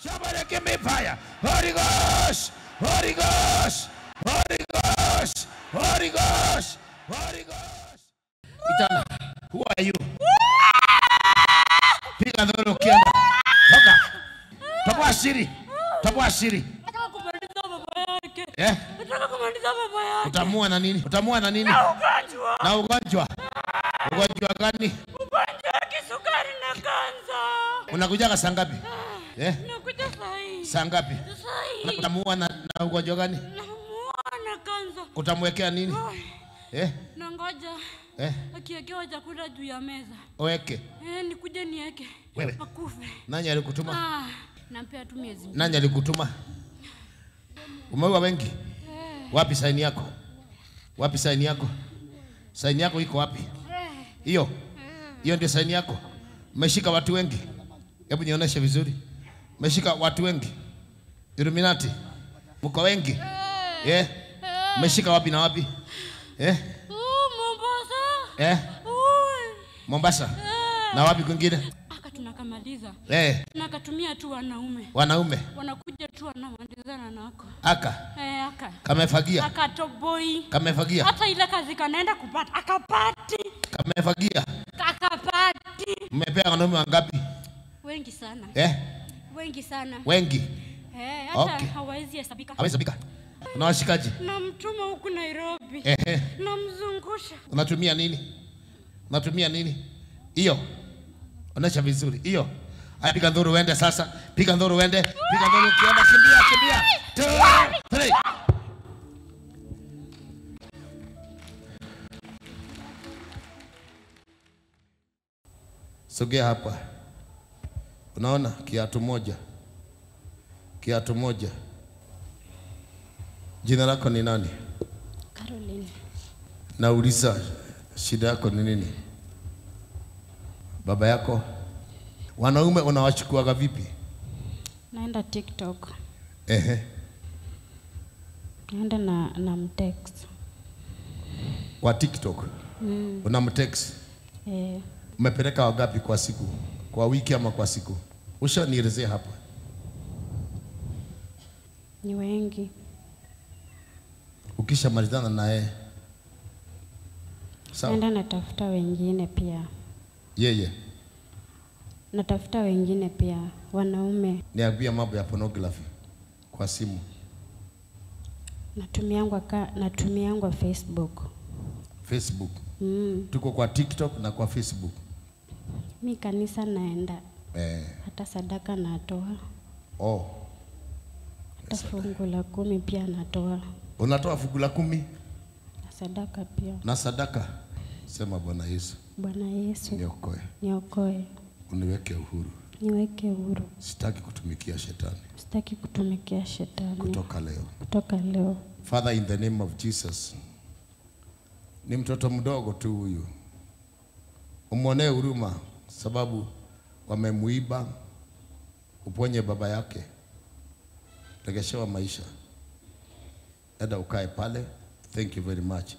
Somebody give me fire. Holy Ghost. Holy Ghost. Holy Ghost. Holy Ghost. Holy Ghost. Itana, who are you? Piga ndoro kienda. Toka. Toka siri. Toka siri. Nataka kumaliza baba yake. Nataka kumaliza baba yake. Utamua na nini? Utamua na nini? Na ugonjwa. Ugonjwa gani? Ugonjwa wa kisukari na kansa. Unakuja saa ngapi? Nakuja saa hii. Saa ngapi? Saa hii. Utamua na ugonjwa gani? Namua na kansa. Utamwekea nini? Na ngoja. Akiwekewa chakula juu ya meza. Weke. Nikuje niweke. Wewe. Akufe. Nani alikutuma? Nampea tu miezi. Nani alikutuma? Umeua wengi? Wapi saini yako? Wapi saini yako? Saini yako iko wapi? Hiyo. Hiyo ndio saini yako. Umeshika watu wengi. Hebu nionyeshe vizuri. Umeshika watu wengi. Illuminati. Mko wengi? Umeshika wapi na wapi? Mombasa. Mombasa. Na wapi kwingine? Tunakamaliza. Nakatumia tu wanaume. Wanaume. Wanakuja tu wanamalizana nako. Aka. Aka. Kamefagia. Akatoboi. Kamefagia. Hata ile kazi kanaenda kupata akapati. Kamefagia. Akapati. Mmepea wanaume wangapi? Wengi sana. Wengi sana. Wengi. Hata hawezi hesabika. Hawezi hesabika. Unawashikaje? Namtuma huku Nairobi. Namzungusha. Unatumia nini? Unatumia nini? Hiyo. Onesha vizuri. Hiyo. Haya, piga nduru uende sasa. Piga nduru uende. Piga nduru kienda, kimbia. 2 3. Sogea hapa. Unaona kiatu moja. Kiatu moja. Jina lako ni nani? Caroline. Nauliza shida yako ni nini? Baba yako? Wanaume unawachukua vipi? Naenda TikTok. Naenda na mtext. Kwa TikTok? Unamtext? Umepeleka wangapi kwa siku? Kwa wiki ama kwa siku? Ushanielezea hapa. Ni wengi. Ukishamalizana naye sawa? Naenda natafuta wengine pia. Yeye? Natafuta wengine pia, wanaume. Niambia mambo ya pornography kwa simu. Natumiangwa Facebook. Facebook? Tuko kwa TikTok na kwa Facebook. Mi kanisa naenda. Hata sadaka natoa. Hata fungu la 10 pia natoa. Unatoa fungu la 10? Na sadaka pia. Na sadaka? Sema Bwana Yesu. Bwana Yesu. Niokoe. Niokoe. Uniweke uhuru. Niweke uhuru. Sitaki kutumikia shetani. Sitaki kutumikia shetani. Kutoka leo. Kutoka leo. Father, in the name of Jesus. Ni mtoto mdogo tu huyu. Umwonee huruma sababu wamemuiba. Uponye baba yake. Regeshewa maisha. Eda ukae pale. Thank you very much.